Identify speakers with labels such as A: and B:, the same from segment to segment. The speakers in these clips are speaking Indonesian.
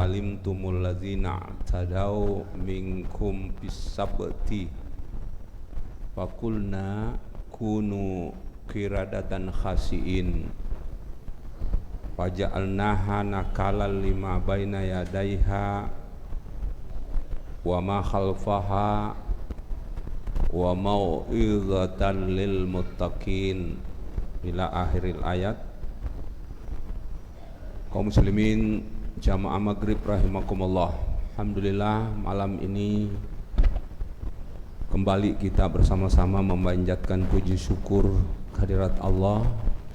A: alimtumul ladzina tadaw minkum bis-sabti fakulna kunu qiradatan khasiin faja'alnaha nakalan lima baina yadaiha wa ma khalfaha wa mau'izatan lil muttaqin ila akhiril ayat. Kaum muslimin jamaah maghrib rahimakumullah, alhamdulillah malam ini kembali kita bersama-sama memanjatkan puji syukur kehadirat Allah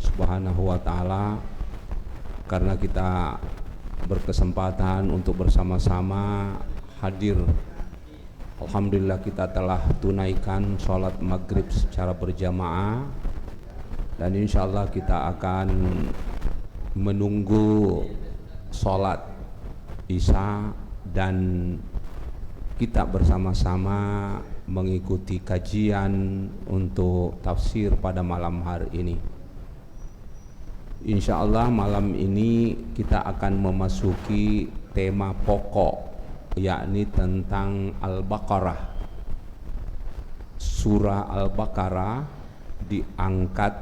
A: Subhanahu wa taala karena kita berkesempatan untuk bersama-sama hadir. Alhamdulillah kita telah tunaikan sholat maghrib secara berjamaah dan insyaallah kita akan menunggu sholat isya dan kita bersama-sama mengikuti kajian untuk tafsir pada malam hari ini. Insyaallah malam ini kita akan memasuki tema pokok, yakni tentang Al-Baqarah. Surah Al-Baqarah diangkat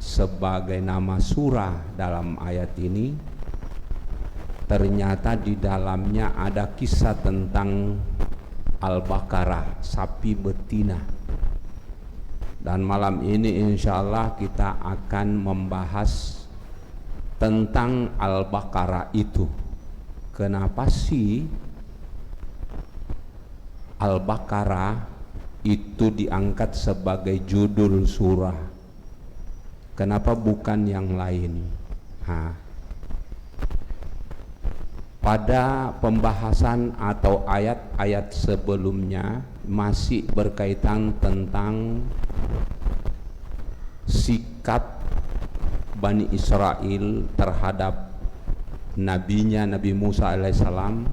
A: sebagai nama surah dalam ayat ini. Ternyata di dalamnya ada kisah tentang Al-Baqarah, sapi betina. Dan malam ini insyaallah kita akan membahas tentang Al-Baqarah itu. Kenapa sih Al-Baqarah itu diangkat sebagai judul surah? Kenapa bukan yang lain? Pada pembahasan atau ayat-ayat sebelumnya masih berkaitan tentang sikap Bani Israel terhadap nabinya Nabi Musa alaihissalam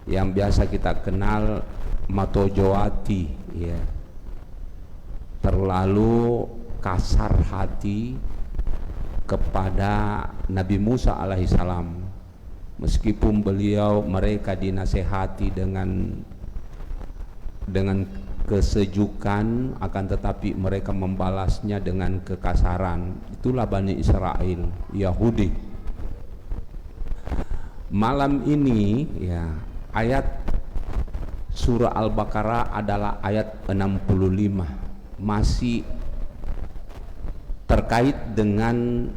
A: yang biasa kita kenal matojowati, ya, terlalu kasar hati kepada Nabi Musa alaihissalam, meskipun mereka dinasehati dengan kesejukan, akan tetapi mereka membalasnya dengan kekasaran. Itulah Bani Israel, Yahudi. Malam ini ya, ayat surah Al-Baqarah adalah ayat 65, masih terkait dengan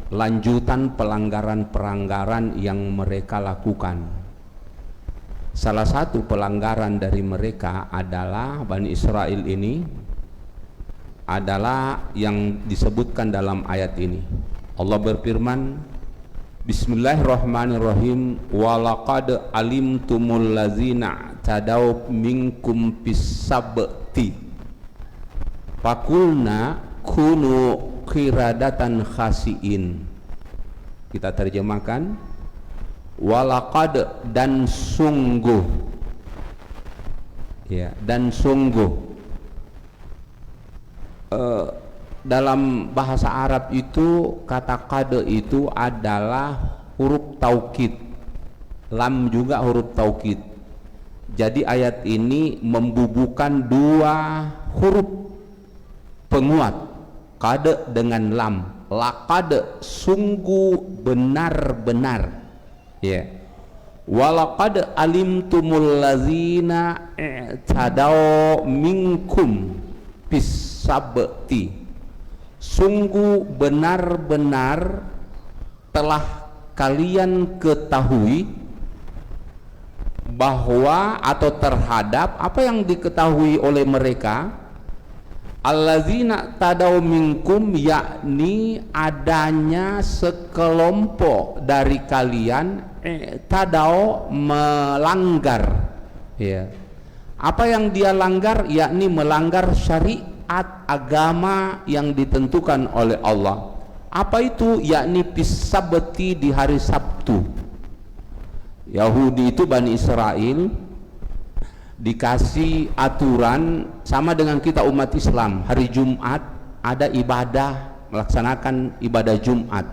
A: lanjutan pelanggaran yang mereka lakukan. Salah satu pelanggaran dari mereka adalah Bani Israel ini adalah yang disebutkan dalam ayat ini. Allah berfirman, Bismillahirrahmanirrahim, walaqad alimtumul ladzina tadaw minkum bis-sabti fakulna kunu qiradatan khasiin. Kita terjemahkan, walaqad, dan sungguh, ya, dan sungguh. Dalam bahasa Arab itu kata qad itu adalah huruf taukid, lam juga huruf taukid. Jadi ayat ini membubuhkan dua huruf penguat, qad dengan lam. Laqad, sungguh benar-benar, ya. Walaqad alimtumul ladzina i'tadaw minkum bis-sabti, sungguh benar-benar telah kalian ketahui bahwa atau terhadap apa yang diketahui oleh mereka, allazina tadaw minkum, yakni adanya sekelompok dari kalian tadaw, melanggar, ya. Apa yang dia langgar? Yakni melanggar syariat agama yang ditentukan oleh Allah. Apa itu? Yakni bis-sabti, di hari Sabtu. Yahudi itu Bani Israel dikasih aturan sama dengan kita umat Islam. Hari Jumat ada ibadah, melaksanakan ibadah Jumat,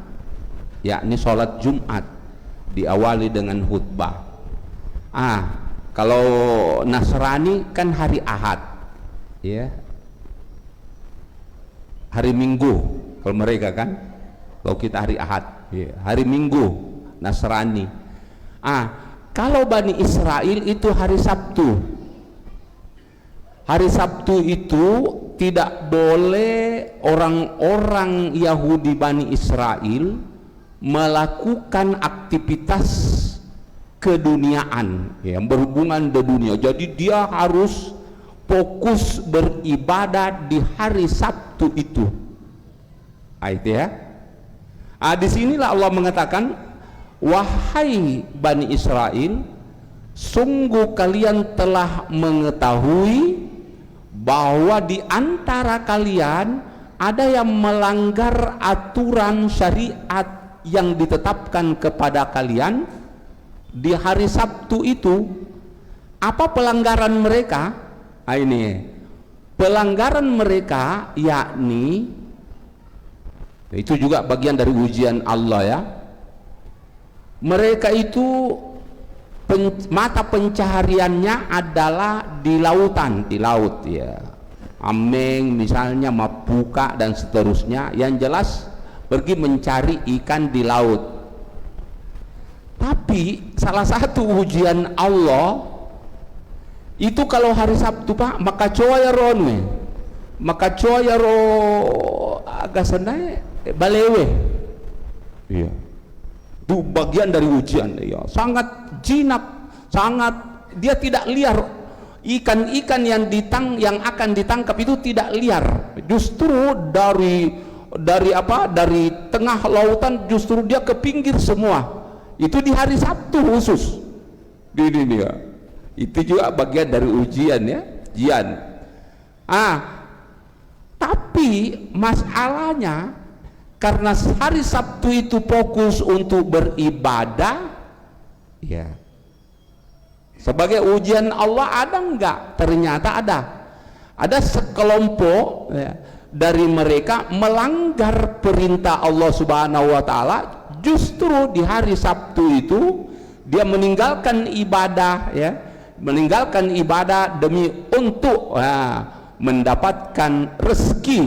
A: yakni sholat Jumat diawali dengan khutbah. Kalau Nasrani kan hari Ahad, ya, hari Minggu kalau mereka kan, kalau kita hari Ahad, ya, hari Minggu Nasrani. Kalau Bani Israel itu hari Sabtu. Hari Sabtu itu tidak boleh orang-orang Yahudi Bani Israel melakukan aktivitas keduniaan yang berhubungan dengan dunia. Jadi dia harus fokus beribadah di hari Sabtu itu. Itu ya. Disinilah Allah mengatakan, wahai Bani Israel, sungguh kalian telah mengetahui bahwa di antara kalian ada yang melanggar aturan syariat yang ditetapkan kepada kalian di hari Sabtu itu. Apa pelanggaran mereka? Ini pelanggaran mereka, yakni itu juga bagian dari ujian Allah ya. Mereka itu mata pencahariannya adalah di lautan, di laut ya. Ameng misalnya, mapuka dan seterusnya, yang jelas pergi mencari ikan di laut. Tapi salah satu ujian Allah itu kalau hari Sabtu Pak, maka coya ronwe, maka coya ro agak senai balewe. Iya. Itu bagian dari ujian ya. Sangat jinak, sangat, dia tidak liar. Ikan-ikan yang akan ditangkap itu tidak liar. Justru dari tengah lautan justru dia ke pinggir semua. Itu di hari Sabtu khusus. Ini dia. Itu juga bagian dari ujian ya, ujian. Tapi masalahnya karena hari Sabtu itu fokus untuk beribadah, ya. Sebagai ujian Allah ada enggak? Ternyata ada. Ada sekelompok ya, dari mereka melanggar perintah Allah Subhanahu wa taala. Justru di hari Sabtu itu dia meninggalkan ibadah ya, meninggalkan ibadah demi untuk mendapatkan rezeki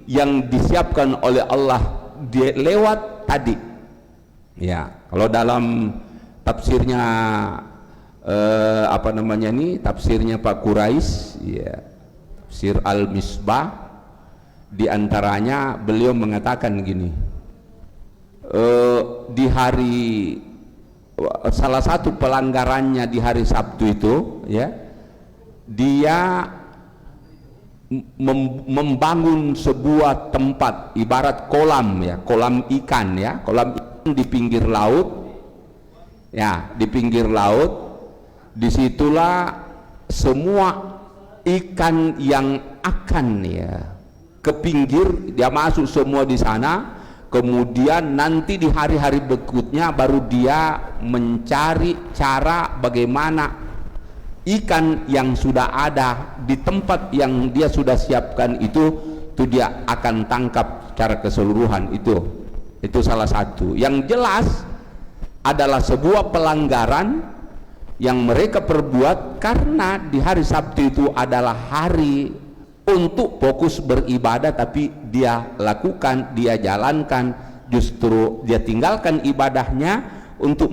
A: yang disiapkan oleh Allah dia lewat tadi ya. Kalau dalam tafsirnya tafsirnya Pak Quraisy ya, tafsir Al-Misbah, diantaranya beliau mengatakan gini, di hari salah satu pelanggarannya di hari Sabtu itu ya, dia membangun sebuah tempat ibarat kolam ya, kolam ikan ya, kolam ikan di pinggir laut ya, di pinggir laut. Disitulah semua ikan yang akan ya ke pinggir dia masuk semua di sana. Kemudian nanti di hari-hari berikutnya baru dia mencari cara bagaimana ikan yang sudah ada di tempat yang dia sudah siapkan itu dia akan tangkap secara keseluruhan. Itu salah satu yang jelas adalah sebuah pelanggaran yang mereka perbuat, karena di hari Sabtu itu adalah hari untuk fokus beribadah, tapi dia lakukan, dia jalankan, justru dia tinggalkan ibadahnya untuk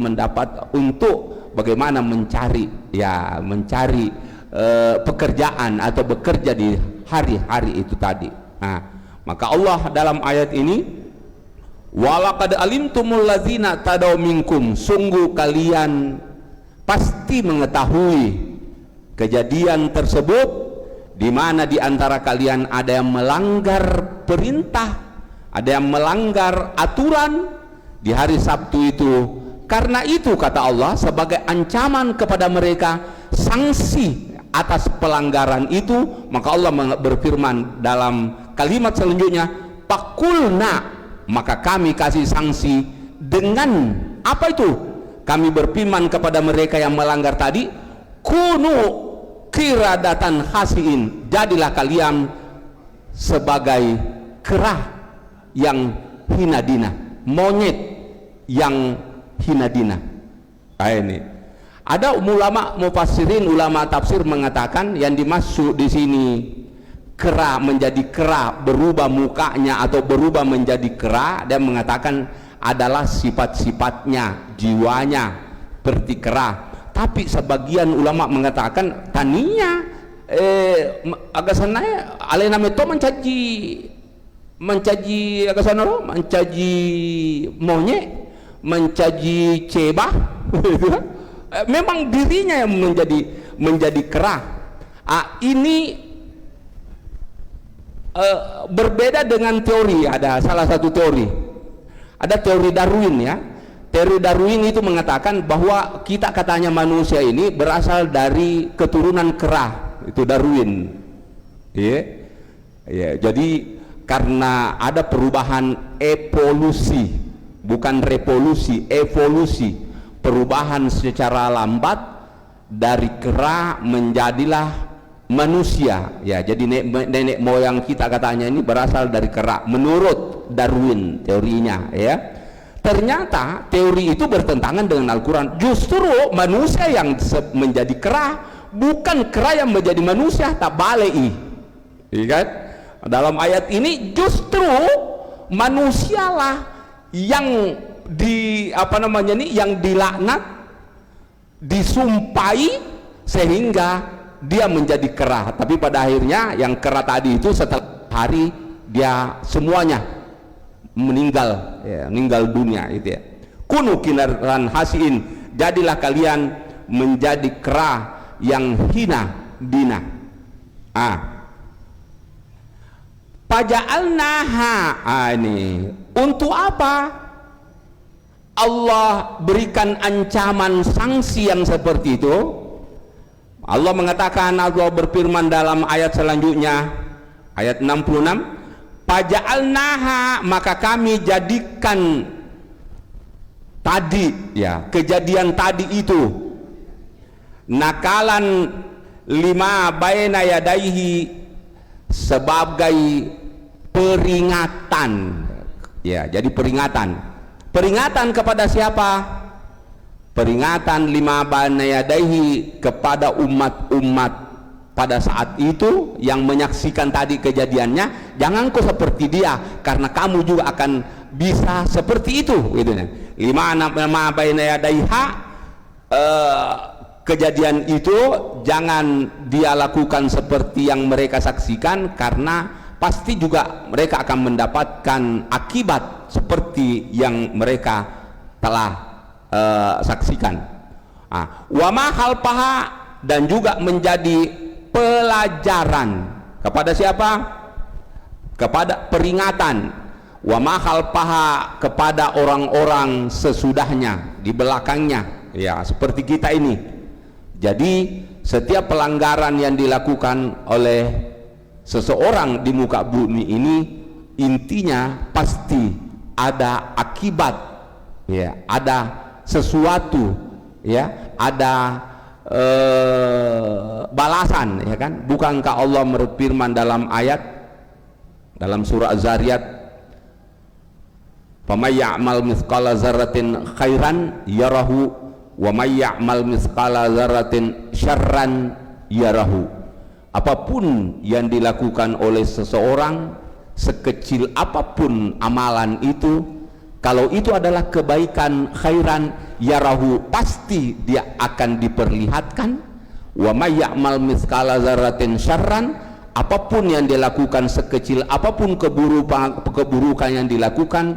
A: bagaimana mencari pekerjaan atau bekerja di hari-hari itu tadi. Maka Allah dalam ayat ini, walaqad alimtumul ladzina tadaw minkum, sungguh kalian pasti mengetahui kejadian tersebut di mana di antara kalian ada yang melanggar perintah, ada yang melanggar aturan di hari Sabtu itu. Karena itu kata Allah, sebagai ancaman kepada mereka sanksi atas pelanggaran itu, maka Allah berfirman dalam kalimat selanjutnya, pakulna, maka kami kasih sanksi dengan apa itu? Kami berfirman kepada mereka yang melanggar tadi, kunu kiradatan khasiin, jadilah kalian sebagai kerah yang hina dina, monyet yang hina dina. Ini ada ulama mufassirin, ulama tafsir mengatakan yang dimaksud di sini kera menjadi kera, berubah mukanya atau berubah menjadi kera, dan mengatakan adalah sifat-sifatnya, jiwanya seperti kera. Tapi sebagian ulama mengatakan taninya agak sana alena meto mencaji agak sana lo mencaji monyet, mencaji cebah memang dirinya yang menjadi kera. Ini berbeda dengan teori. Ada salah satu teori, ada teori Darwin ya. Teori Darwin itu mengatakan bahwa kita katanya manusia ini berasal dari keturunan kera, itu Darwin. Jadi karena ada perubahan evolusi, bukan revolusi, evolusi, perubahan secara lambat dari kera menjadilah manusia ya. Jadi nenek moyang kita katanya ini berasal dari kera menurut Darwin teorinya ya. Ternyata teori itu bertentangan dengan Al-Quran. Justru manusia yang menjadi kera, bukan kera yang menjadi manusia. Tak balei, kan? Dalam ayat ini justru manusialah yang yang dilaknat, disumpahi sehingga dia menjadi kera. Tapi pada akhirnya yang kera tadi itu setelah hari dia semuanya meninggal ya, meninggal dunia itu ya. Kunu kinaran hasin, jadilah kalian menjadi kera yang hina dina. Paja'alnaha, ini untuk apa Allah berikan ancaman sanksi yang seperti itu? Allah mengatakan, Allah berfirman dalam ayat selanjutnya, ayat 66, paja'alnaha, maka kami jadikan tadi ya, kejadian tadi itu nakalan lima baina yadaihi, sebagai peringatan ya. Jadi peringatan kepada siapa? Peringatan lima baina yadaihi, kepada umat-umat pada saat itu yang menyaksikan tadi kejadiannya. Jangan kau seperti dia, karena kamu juga akan bisa seperti itu gitu ya. Lima baina yadaiha, kejadian itu jangan dia lakukan seperti yang mereka saksikan, karena pasti juga mereka akan mendapatkan akibat seperti yang mereka telah saksikan. Wa ma khalfaha, dan juga menjadi pelajaran kepada siapa? Kepada peringatan. Wa ma khalfaha, kepada orang-orang sesudahnya, di belakangnya ya, seperti kita ini. Jadi setiap pelanggaran yang dilakukan oleh seseorang di muka bumi ini, intinya pasti ada akibat ya, ada sesuatu ya, ada balasan ya kan. Bukankah Allah berfirman dalam ayat dalam surah Az-Zariyat, "Faman ya'mal mithqala dzarratin khairan yarahu wa may ya'mal mithqala dzarratin syarran yarahu." Apapun yang dilakukan oleh seseorang, sekecil apapun amalan itu, kalau itu adalah kebaikan khairan yarahu, pasti dia akan diperlihatkan. Wa may ya'mal mithqala dzarratin syarran, apapun yang dilakukan, sekecil apapun keburukan yang dilakukan,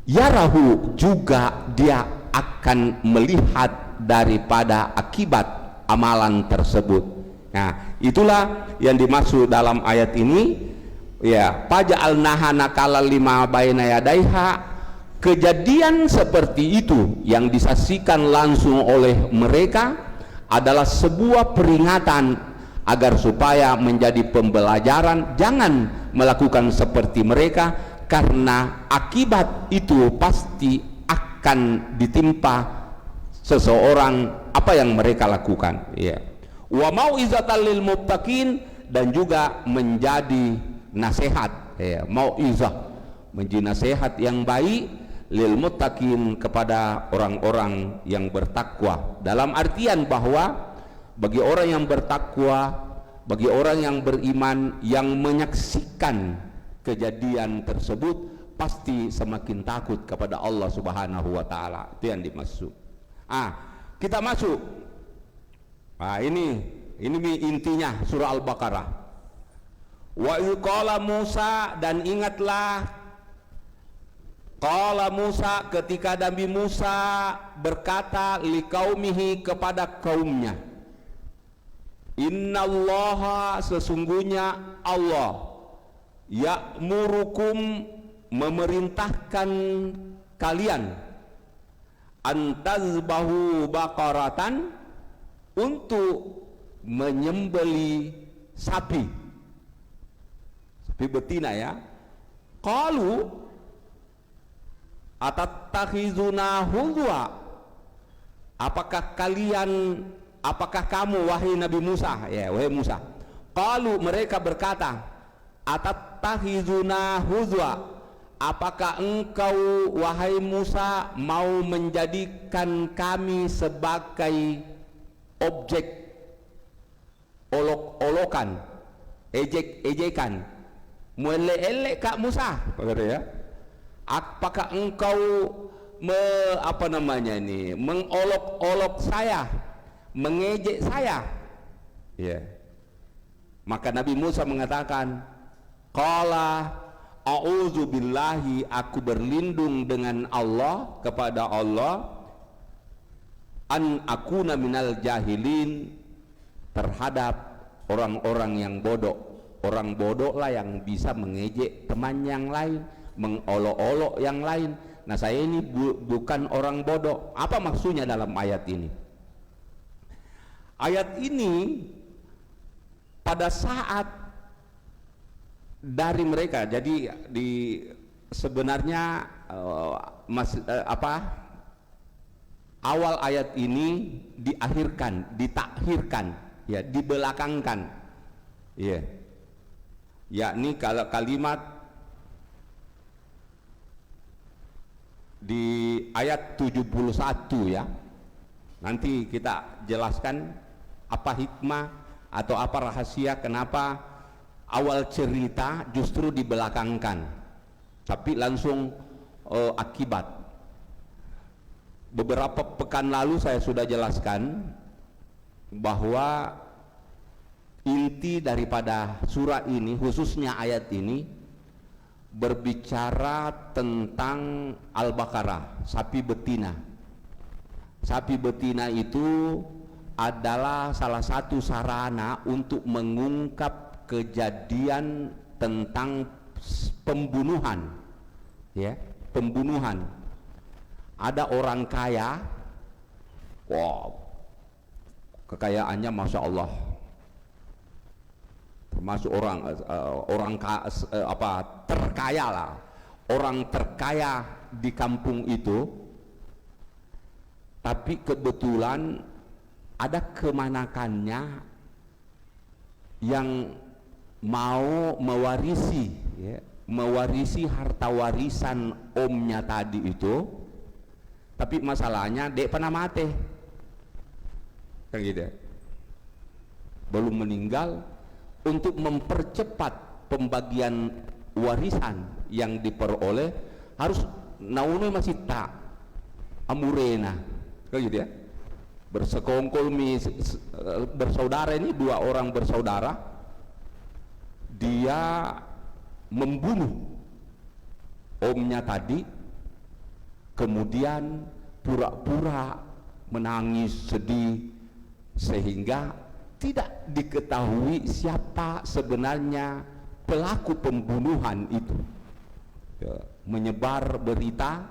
A: yarahu, juga dia akan melihat daripada akibat amalan tersebut. Nah, itulah yang dimaksud dalam ayat ini ya, paja'alnaha nakala lima baina yadaiha. Kejadian seperti itu yang disaksikan langsung oleh mereka adalah sebuah peringatan agar supaya menjadi pembelajaran, jangan melakukan seperti mereka, karena akibat itu pasti akan ditimpa seseorang apa yang mereka lakukan ya. Wa mau'izatan lil muttaqin, dan juga menjadi nasihat ya, mau'izah, menjadi nasihat yang baik lil muttaqin, kepada orang-orang yang bertakwa, dalam artian bahwa bagi orang yang bertakwa, bagi orang yang beriman, yang menyaksikan kejadian tersebut pasti semakin takut kepada Allah Subhanahu wa taala. Itu yang dimaksud. Kita masuk. Ini intinya surah Al-Baqarah. Wa qala Musa, dan ingatlah qala Musa, ketika Nabi Musa berkata liqaumihi, kepada kaumnya, innallaha, sesungguhnya Allah, ya'murukum, memerintahkan kalian, antazbahu baqaratan, untuk menyembeli sapi betina ya. Qalu atattakhizuna huzwa, apakah kamu wahai Nabi Musa, ya wahai Musa. Qalu, mereka berkata, atattakhizuna huzwa, apakah engkau wahai Musa mau menjadikan kami sebagai objek olok-olokan, ejek-ejekan, melelek Kak Musa, ya? Apakah engkau mengolok-olok saya, mengejek saya? Ya. Maka Nabi Musa mengatakan, qala a'udzubillahi, aku berlindung dengan Allah, kepada Allah, an akuna minal jahilin, terhadap orang-orang yang bodoh. Orang bodoh lah yang bisa mengejek teman yang lain, mengolok-olok yang lain. Nah, saya ini bukan orang bodoh. Apa maksudnya dalam ayat ini? Ayat ini pada saat dari mereka, jadi sebenarnya awal ayat ini ditakhirkan, ya, dibelakangkan, ya, yakni kalau kalimat di ayat 71, ya. Nanti kita jelaskan apa hikmah atau apa rahasia kenapa awal cerita justru dibelakangkan, tapi langsung akibat. Beberapa pekan lalu saya sudah jelaskan bahwa inti daripada surah ini, khususnya ayat ini, berbicara tentang Al-Baqarah, sapi betina. Sapi betina itu adalah salah satu sarana untuk mengungkap kejadian tentang pembunuhan, ya, pembunuhan. Ada orang kaya, wow, kekayaannya masya Allah, termasuk terkaya lah, orang terkaya di kampung itu, tapi kebetulan ada kemanakannya yang mau mewarisi, ya, mewarisi harta warisan omnya tadi itu, tapi masalahnya dek pernah mati, kan gitu, belum meninggal. Untuk mempercepat pembagian warisan yang diperoleh harus naune masih tak amurena, kan gitu ya, bersekongkol bersaudara. Ini dua orang bersaudara, dia membunuh omnya tadi, kemudian pura-pura menangis sedih sehingga tidak diketahui siapa sebenarnya pelaku pembunuhan itu, ya, menyebar berita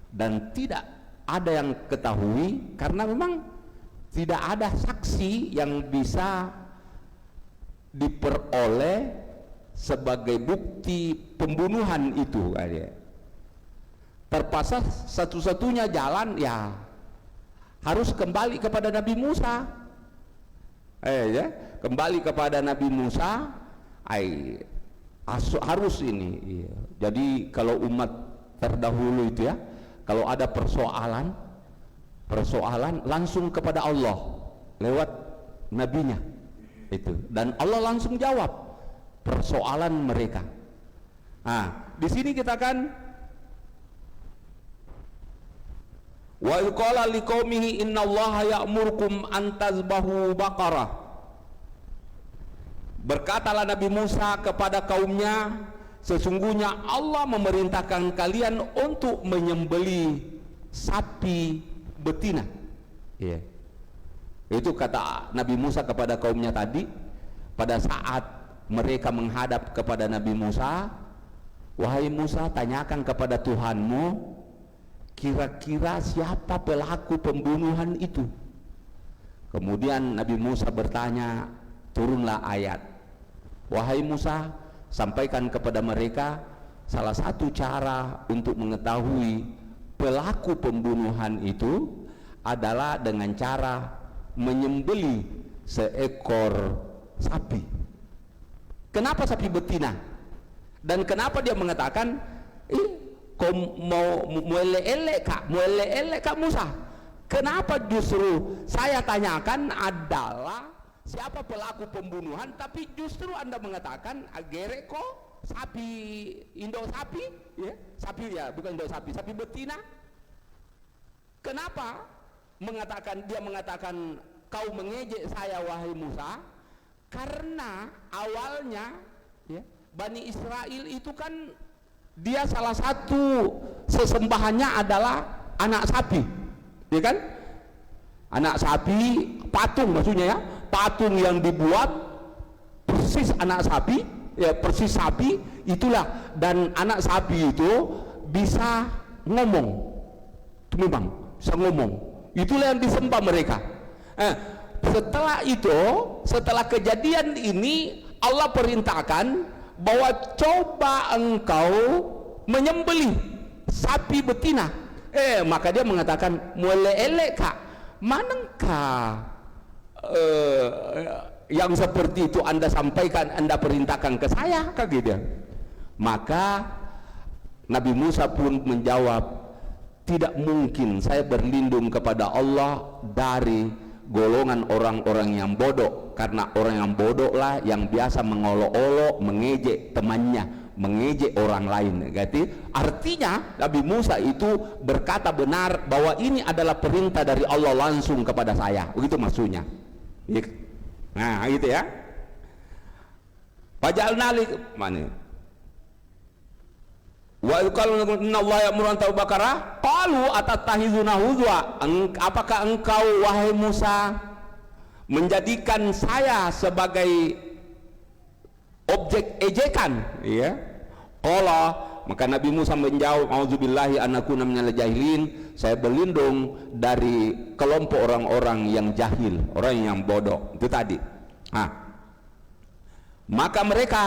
A: dan tidak ada yang ketahui karena memang tidak ada saksi yang bisa diperoleh sebagai bukti pembunuhan itu. Terpaksa satu-satunya jalan, ya, harus kembali kepada Nabi Musa. Ya, kembali kepada Nabi Musa, harus ini, iya. Jadi kalau umat terdahulu itu ya, kalau ada persoalan langsung kepada Allah lewat nabinya itu, dan Allah langsung jawab persoalan mereka. Nah, di sini kita kan wa qala liqaumihi innallaha ya'murukum an tazbahu baqarah. Berkatalah Nabi Musa kepada kaumnya, sesungguhnya Allah memerintahkan kalian untuk menyembelih sapi betina. Iya. Itu kata Nabi Musa kepada kaumnya tadi pada saat mereka menghadap kepada Nabi Musa. Wahai Musa, tanyakan kepada Tuhanmu, kira-kira siapa pelaku pembunuhan itu? Kemudian Nabi Musa bertanya, turunlah ayat. Wahai Musa, sampaikan kepada mereka salah satu cara untuk mengetahui pelaku pembunuhan itu adalah dengan cara menyembelih seekor sapi. Kenapa sapi betina? Dan kenapa dia mengatakan, kau mau elek kak Musa? Kenapa justru saya tanyakan adalah siapa pelaku pembunuhan, tapi justru Anda mengatakan agere kok sapi, Indo sapi, ya, sapi ya, bukan Indo sapi, sapi betina. Kenapa dia mengatakan kau mengejek saya wahai Musa? Karena awalnya ya, Bani Israel itu kan dia salah satu sesembahannya adalah anak sapi, ya kan? Anak sapi, patung maksudnya ya, patung yang dibuat persis anak sapi, ya persis sapi itulah, dan anak sapi itu bisa ngomong, itu memang bisa ngomong, itulah yang disembah mereka. Setelah itu, setelah kejadian ini, Allah perintahkan bahwa coba engkau menyembelih sapi betina. Maka dia mengatakan, mulai elek kak, manakah yang seperti itu Anda sampaikan, Anda perintahkan ke saya, kak gitu. Maka Nabi Musa pun menjawab, tidak mungkin saya berlindung kepada Allah dari golongan orang-orang yang bodoh, karena orang yang bodoh lah yang biasa mengolok-olok, mengejek temannya, mengejek orang lain. Jadi artinya Nabi Musa itu berkata benar bahwa ini adalah perintah dari Allah langsung kepada saya, begitu maksudnya. Nah gitu ya. Fajalna li mana? Wa qalu inna Allah ya'muru an tabakara qalu atattahizuna huzwa. Apakah engkau wahai Musa menjadikan saya sebagai objek ejekan, ya? Qala, maka Nabi Musa menjawab, auzubillahi an akuna minal jahilin, saya berlindung dari kelompok orang-orang yang jahil, orang yang bodoh. Itu tadi. Maka mereka,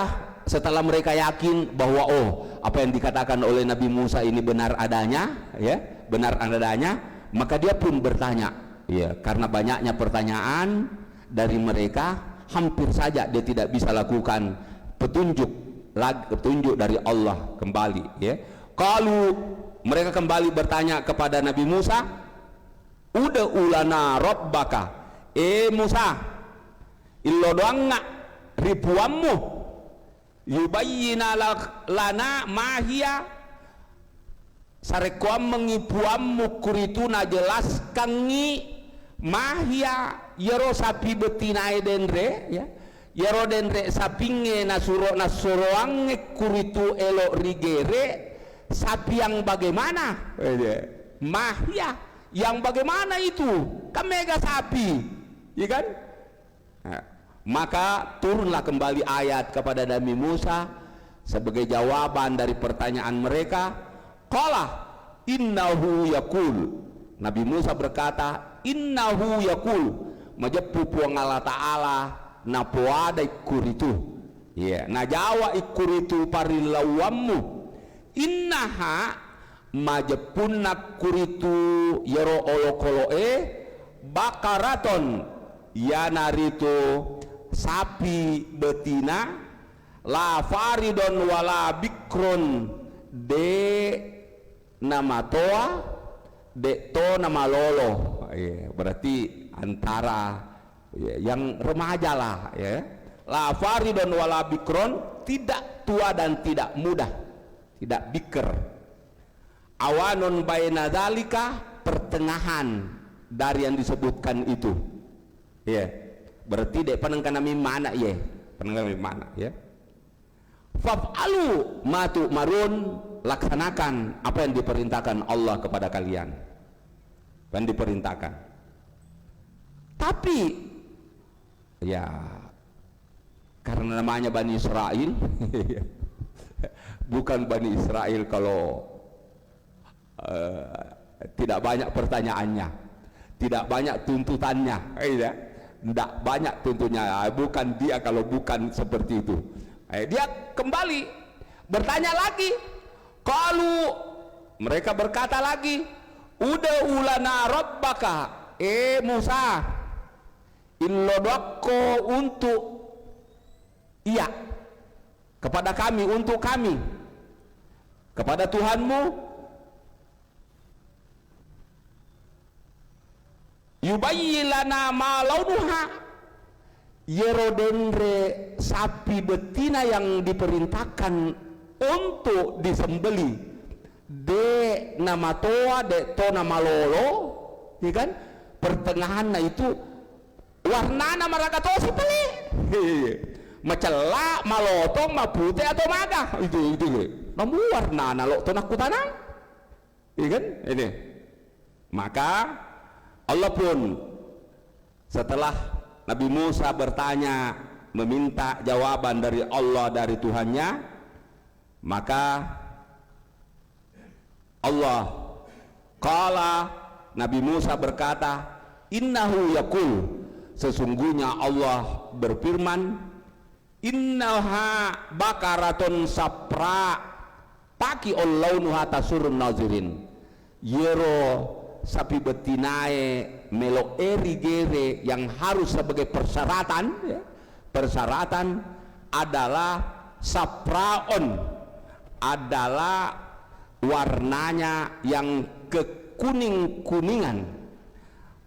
A: setelah mereka yakin bahwa apa yang dikatakan oleh Nabi Musa ini benar adanya, ya, benar adanya, maka dia pun bertanya, ya, karena banyaknya pertanyaan dari mereka, hampir saja dia tidak bisa lakukan petunjuk dari Allah kembali, ya. Kalau mereka kembali bertanya kepada Nabi Musa, udah ulana rabbaka, Musa, illo doang nggak ribuanmu yubayyina lana mahia, sarekuam mengibuammu kurituna jelaskan ni mahia yero sapi betina denre, ya, yero denre sapinge nasuroange kuritu elo rigere, sapi yang bagaimana? Mahia yang bagaimana itu? Kamega sapi, ya kan? Maka turunlah kembali ayat kepada Nabi Musa sebagai jawaban dari pertanyaan mereka. Qala innahu yakul, Nabi Musa berkata, innahu yakul, majepupu Allah Ta'ala napoada ikuritu, ya, najawa ikuritu parilawammu, innaha majepunna kuritu yero olokoloe bakaraton, ya narito sapi betina, la faridon wala bikron, de nama toa dek to nama lolo. Berarti antara yang remaja lah ya. La faridon wala bikron, tidak tua dan tidak muda, tidak biker. Awanun baina dzalika, pertengahan dari yang disebutkan itu. Ya. Berarti dek panengkan nami mana ya? Panengkan nami mana ya? Faf'alu matu marun, laksanakan apa yang diperintahkan Allah kepada kalian. Yang diperintahkan. Tapi ya karena namanya Bani Israel bukan Bani Israel kalau tidak banyak pertanyaannya, tidak banyak tuntutannya, tidak banyak tuntunya, bukan dia kalau bukan seperti itu. Dia kembali bertanya lagi. Kalau mereka berkata lagi, udah ulana rabbaka, Musa, illodoko untuk iya kepada kami, untuk kami, kepada Tuhanmu, yubayyilana ma launuha, yerodenre sapi betina yang diperintahkan untuk disembeli de nama toa de to nama lolo, ya kan, pertengahan itu warna maraga to si peli macela malotong mapute atau maga itu namu warna lo to nakutanang, ya kan ini. Maka Allah pun setelah Nabi Musa bertanya, meminta jawaban dari Allah, dari Tuhannya, maka Allah qala, Nabi Musa berkata, innahu yaqul, sesungguhnya Allah berfirman, innaha bakaratun sapra paki launuha tasurun nazirin, yero sapi betinae melo erigere yang harus sebagai persyaratan ya. Persyaratan adalah sapraon, adalah warnanya yang kekuning-kuningan,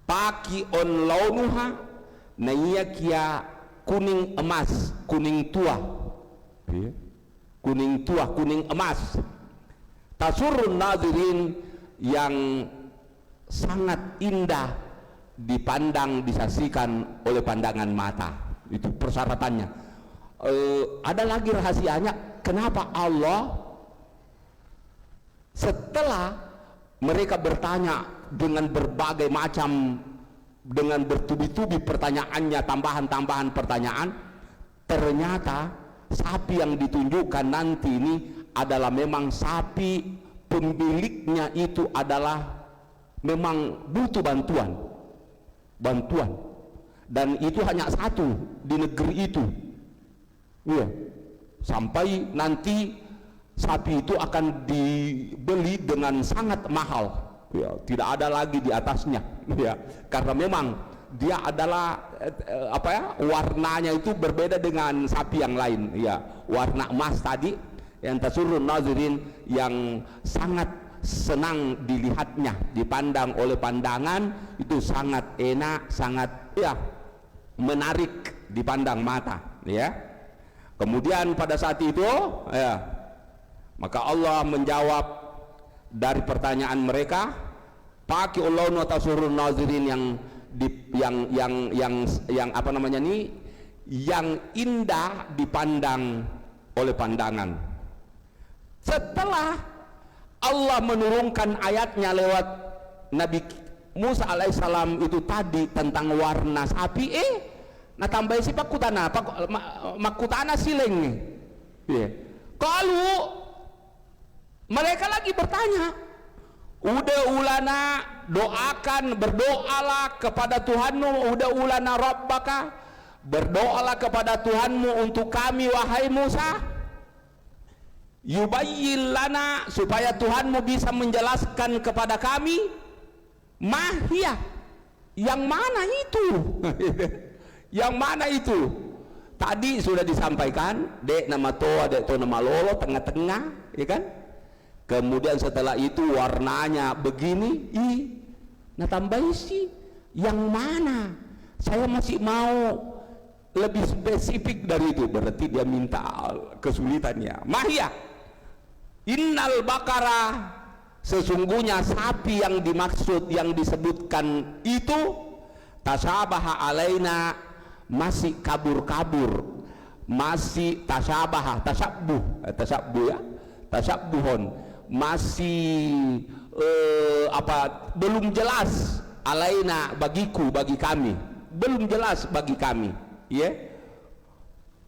A: paki on launuha naiya kia kuning emas, kuning tua ya. Kuning tua, kuning emas, tasurun nazirin, yang sangat indah dipandang, disaksikan oleh pandangan mata. Itu persyaratannya. Ada lagi rahasianya, kenapa Allah setelah mereka bertanya dengan berbagai macam, dengan bertubi-tubi pertanyaannya, tambahan-tambahan pertanyaan, ternyata sapi yang ditunjukkan nanti ini adalah memang sapi pemiliknya itu adalah memang butuh bantuan, dan itu hanya satu di negeri itu ya. Sampai nanti sapi itu akan dibeli dengan sangat mahal ya, tidak ada lagi di atasnya ya, karena memang dia adalah warnanya itu berbeda dengan sapi yang lain ya, warna emas tadi yang tasurun nazirin, yang sangat senang dilihatnya, dipandang oleh pandangan itu sangat enak, sangat ya menarik dipandang mata ya. Kemudian pada saat itu ya, maka Allah menjawab dari pertanyaan mereka, pakai Allah tasurun nazirin, yang apa namanya nih, yang indah dipandang oleh pandangan. Setelah Allah menurunkan ayatnya lewat Nabi Musa alaihissalam itu tadi tentang warna sapi, nah tambah si makutana sileng nih yeah. Kalau mereka lagi bertanya, udah ulana doakan, berdoalah kepada Tuhanmu, udah ulana rabbaka, berdoalah kepada Tuhanmu untuk kami wahai Musa, yubayyin lana, supaya Tuhanmu bisa menjelaskan kepada kami, mahiyah, yang mana itu yang mana itu tadi sudah disampaikan, dek nama toa dek to nama lolo, tengah-tengah ya kan. kemudian setelah itu warnanya begini, nah tambah isi yang mana? Saya masih mau lebih spesifik dari itu. Berarti dia minta kesulitannya. Mahya innal bakara, sesungguhnya sapi yang dimaksud, yang disebutkan itu, tasabaha alaina, masih kabur-kabur, masih tasabaha, tasabbuh ya, tasabbuhon, masih belum jelas, alaina, bagiku, bagi kami, belum jelas bagi kami, ya.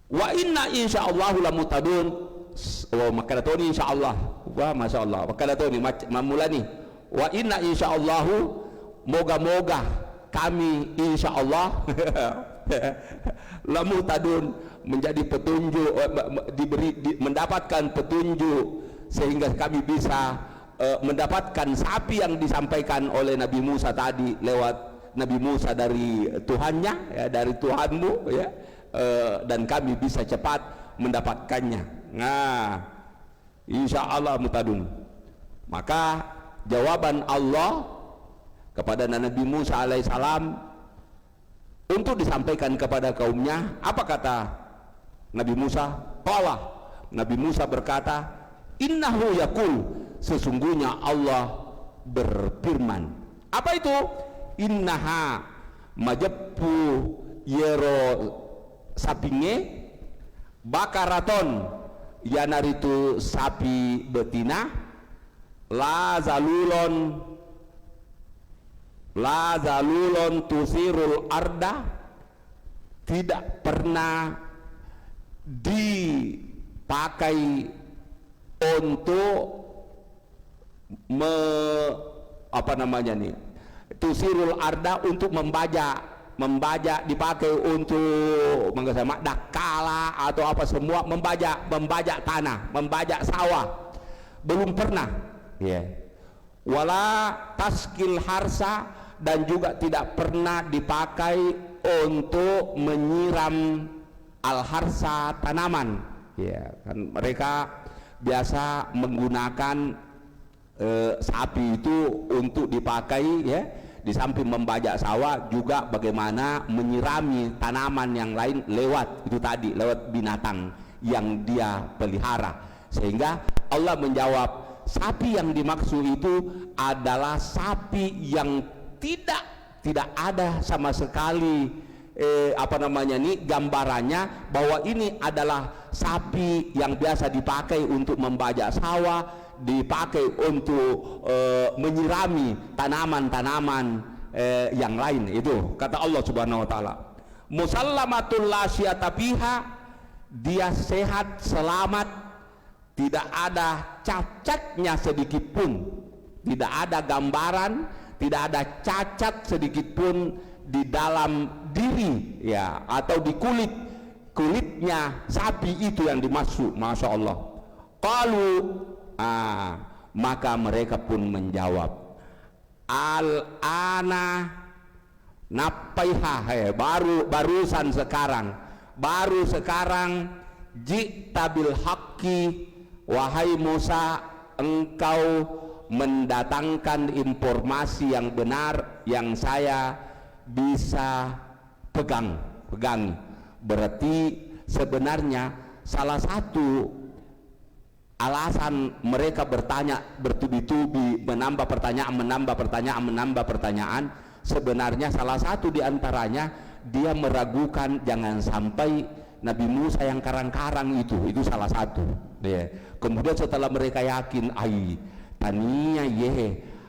A: Wa inna insyaallah lamutadun, makadatoni insyaallah, wah masyaallah, makadatoni mamulani, wa inna insyaallah, moga-moga kami insyaallah lamutadun, menjadi petunjuk, mendapatkan petunjuk, sehingga kami bisa mendapatkan sapi yang disampaikan oleh Nabi Musa tadi lewat Nabi Musa dari Tuhannya, ya, dari Tuhanmu, ya, dan kami bisa cepat mendapatkannya. Nah, insya Allah mutadun. Maka jawaban Allah kepada Nabi Musa alaihissalam untuk disampaikan kepada kaumnya, apa kata Nabi Musa? Qala, Nabi Musa berkata, innahu yaqul, sesungguhnya Allah berfirman. Apa itu? Innaha majappu yero sapinge bakaraton, yanaritu sapi betina, la zalulon tusirul arda, tidak pernah dipakai untuk tusirul arda, untuk membajak, dipakai untuk dakala atau apa semua, membajak tanah, membajak sawah, belum pernah, ya. Wala taskil harsa, dan juga tidak pernah dipakai untuk menyiram al-harsa, tanaman, ya kan. Mereka biasa menggunakan sapi itu untuk dipakai, ya, di samping membajak sawah juga bagaimana menyirami tanaman yang lain lewat itu tadi, lewat binatang yang dia pelihara. Sehingga Allah menjawab, sapi yang dimaksud itu adalah sapi yang tidak ada sama sekali gambarannya bahwa ini adalah sapi yang biasa dipakai untuk membajak sawah, dipakai untuk menyirami tanaman-tanaman yang lain. Itu kata Allah Subhanahu wa taala, musallamatul la syiyata fiha, dia sehat selamat, tidak ada cacatnya sedikit pun, tidak ada gambaran, tidak ada cacat sedikit pun di dalam diri, ya, atau di kulitnya sapi itu yang dimaksud. Masya Allah. Qalu, maka mereka pun menjawab, al-ana napaiha, barusan sekarang ji'ta bil haqqi, wahai Musa, engkau mendatangkan informasi yang benar yang saya bisa pegangi. Berarti sebenarnya salah satu alasan mereka bertanya bertubi-tubi, menambah pertanyaan, sebenarnya salah satu diantaranya dia meragukan jangan sampai Nabi Musa yang karang-karang itu salah satu, ya. Kemudian setelah mereka yakin,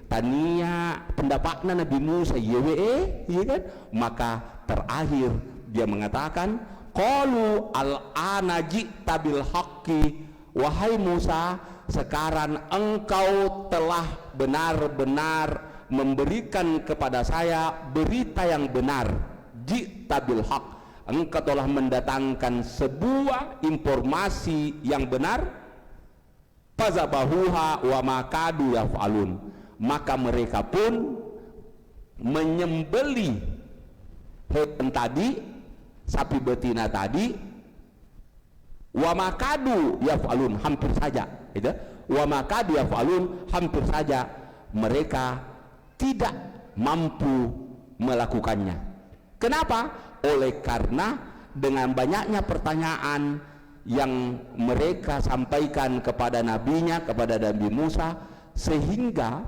A: tania pendapatnya Nabi Musa ya kan, maka terakhir dia mengatakan, qalu al-ana ji'ta bil haqqi, wahai Musa, sekarang engkau telah benar-benar memberikan kepada saya berita yang benar. Ji'ta bil haqq, engkau telah mendatangkan sebuah informasi yang benar. Fazabahuha wa makadu yaf'alun, maka mereka pun menyembeli hewan tadi, sapi betina tadi, wa makadu yaf'alun, hampir saja itu, wa makadu yaf'alun, hampir saja mereka tidak mampu melakukannya. Kenapa? Oleh karena dengan banyaknya pertanyaan yang mereka sampaikan kepada nabinya, kepada Nabi Musa, sehingga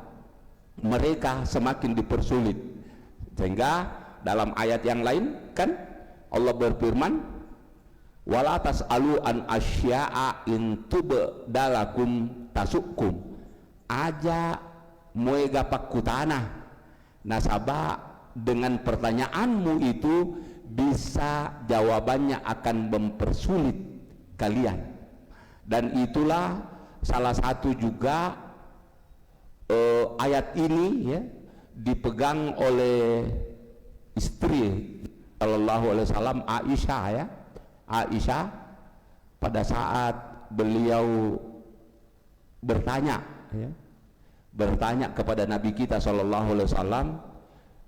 A: mereka semakin dipersulit. Sehingga dalam ayat yang lain kan Allah berfirman, wala tas'alu an asya'a in tubdalakum tasukum, aja moega pakutana nasaba dengan pertanyaanmu itu bisa jawabannya akan mempersulit kalian. Dan itulah salah satu juga ayat ini ya dipegang oleh istri Shallallahu Alaihi Wasallam, Aisyah ya. Aisyah pada saat beliau bertanya ya, bertanya kepada Nabi kita Shallallahu Alaihi Wasallam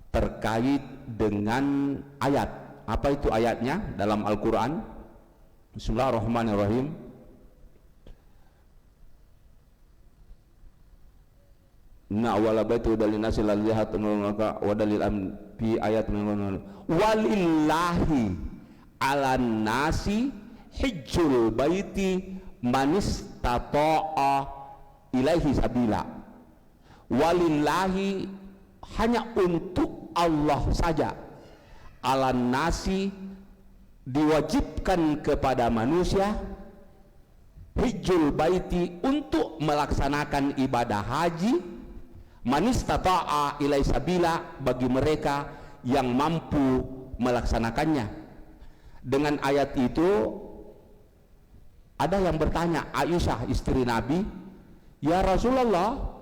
A: terkait dengan ayat. Apa itu ayatnya dalam Al-Quran? Bismillahirrahmanirrahim. Inna awwala baiti udalin nasi lalihat wa dalil fi ayat walillahi ala nasi hijjul baiti manistata'a ilaihi sabila. Walillahi, hanya untuk Allah saja, ala nasi, diwajibkan kepada manusia, hijjul baiti, untuk melaksanakan ibadah haji, manistata'a ilai sabila, bagi mereka yang mampu melaksanakannya. Dengan ayat itu ada yang bertanya, Aisyah istri Nabi, ya Rasulullah,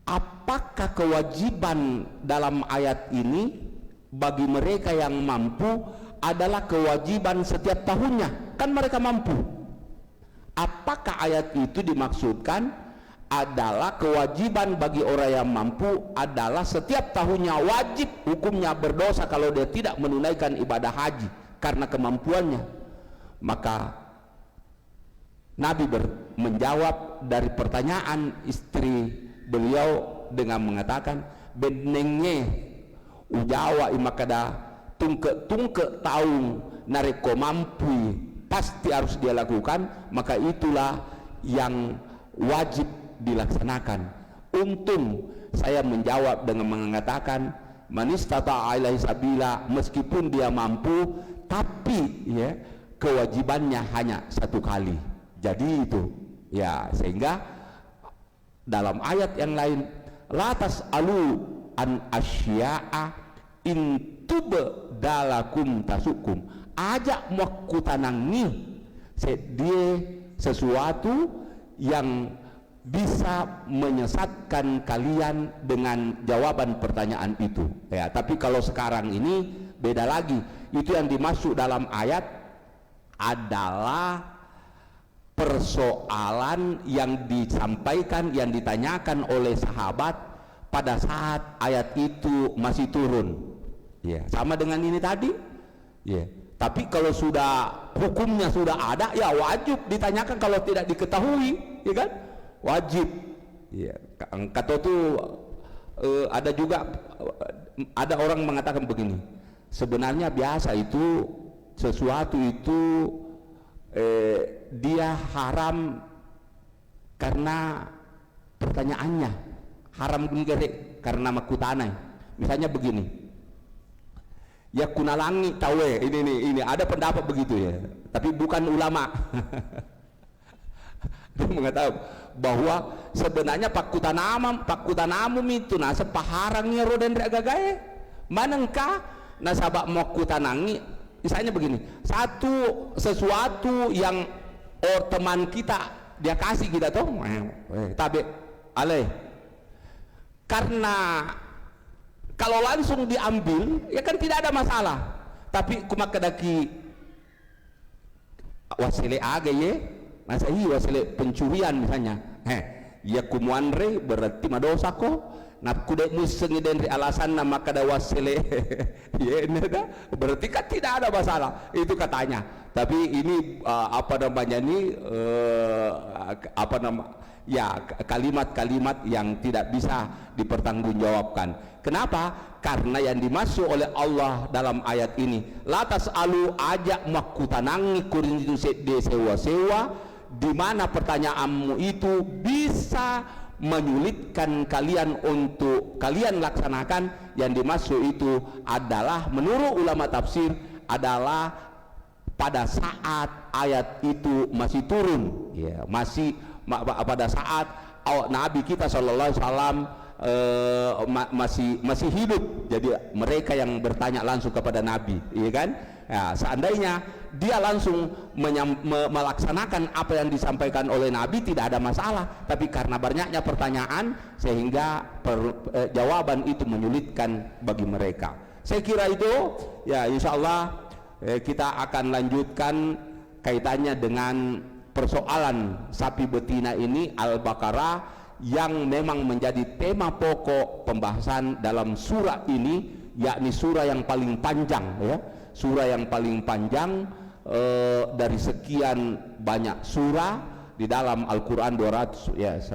A: apakah kewajiban dalam ayat ini bagi mereka yang mampu adalah kewajiban setiap tahunnya? Kan mereka mampu. Apakah ayat itu dimaksudkan adalah kewajiban bagi orang yang mampu adalah setiap tahunnya wajib hukumnya berdosa kalau dia tidak menunaikan ibadah haji karena kemampuannya? Maka Nabi menjawab dari pertanyaan istri beliau dengan mengatakan, benenge ujawa imakada tungke taung nareko mampu pasti harus dia lakukan, maka itulah yang wajib dilaksanakan. Untung saya menjawab dengan mengatakan manistata'a ilaihi sabila, meskipun dia mampu tapi ya kewajibannya hanya satu kali. Jadi itu ya, sehingga dalam ayat yang lain, la tas'alu an asya'a in tubdalakum tasukum, ajak makutanangi dia sesuatu yang bisa menyesatkan kalian dengan jawaban pertanyaan itu ya. Tapi kalau sekarang ini beda lagi. Itu yang dimaksud dalam ayat adalah persoalan yang disampaikan, yang ditanyakan oleh sahabat pada saat ayat itu masih turun ya, sama dengan ini tadi ya. Tapi kalau sudah hukumnya sudah ada ya wajib ditanyakan, kalau tidak diketahui ya kan wajib ya. Kata itu ada juga ada orang mengatakan begini, sebenarnya biasa itu sesuatu itu dia haram karena pertanyaannya, haram karena makutanai. Misalnya begini, ya kunalangi tawe ini ada pendapat begitu ya, tapi bukan ulama. Dia mengatakan bahwa sebenarnya pakutanamum itu nasa paharangnya roden gagae manengka nasabak makutanangi. Misalnya begini, sesuatu yang teman kita dia kasih kita tuh tabe aleh, karena kalau langsung diambil ya kan tidak ada masalah, tapi kumak kedaki wasile aga ye masa wasile pencurian misalnya ya kumuanre berarti madosa ko nak kude musengi dari alasan nama kada wasile ya berarti kan tidak ada masalah itu katanya. Tapi ini apa namanya ini apa nama ya kalimat-kalimat yang tidak bisa dipertanggungjawabkan. Kenapa? Karena yang dimaksud oleh Allah dalam ayat ini la tasalu ajak makutanangi kurin itu sewa-sewa, di mana pertanyaanmu itu bisa menyulitkan kalian untuk kalian laksanakan. Yang dimaksud itu adalah menurut ulama tafsir adalah pada saat ayat itu masih turun ya, masih pada saat Nabi kita sallallahu alaihi wasallam masih hidup. Jadi mereka yang bertanya langsung kepada Nabi, iya kan? Ya, seandainya dia langsung melaksanakan apa yang disampaikan oleh Nabi tidak ada masalah, tapi karena banyaknya pertanyaan sehingga jawaban itu menyulitkan bagi mereka. Saya kira itu ya, insya Allah kita akan lanjutkan kaitannya dengan persoalan sapi betina ini Al-Baqarah, yang memang menjadi tema pokok pembahasan dalam surah ini, yakni surah yang paling panjang ya, surah yang paling panjang dari sekian banyak surah di dalam Al-Quran 114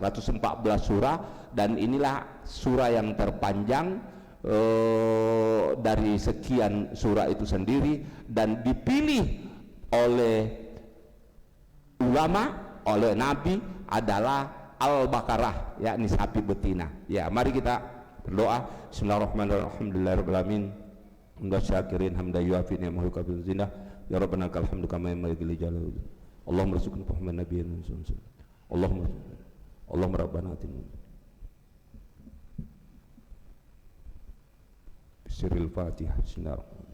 A: surah, dan inilah surah yang terpanjang dari sekian surah itu sendiri, dan dipilih oleh ulama, oleh Nabi adalah Al-Baqarah, yakni sapi betina. Ya, mari kita berdoa. Bismillahirrahmanirrahim. Alhamdulillahirabbil hamdan syakirin hamdan yuafi ni'mahu kabil zinah. Ya Rabbana lakal hamdu kama yanbaghi li jalali. Allahumma rzuqna Muhammadan nabiyyan sallallahu. Allahumma rabbana atina bisiril Fatihah. Bismillahirrahmanirrahim.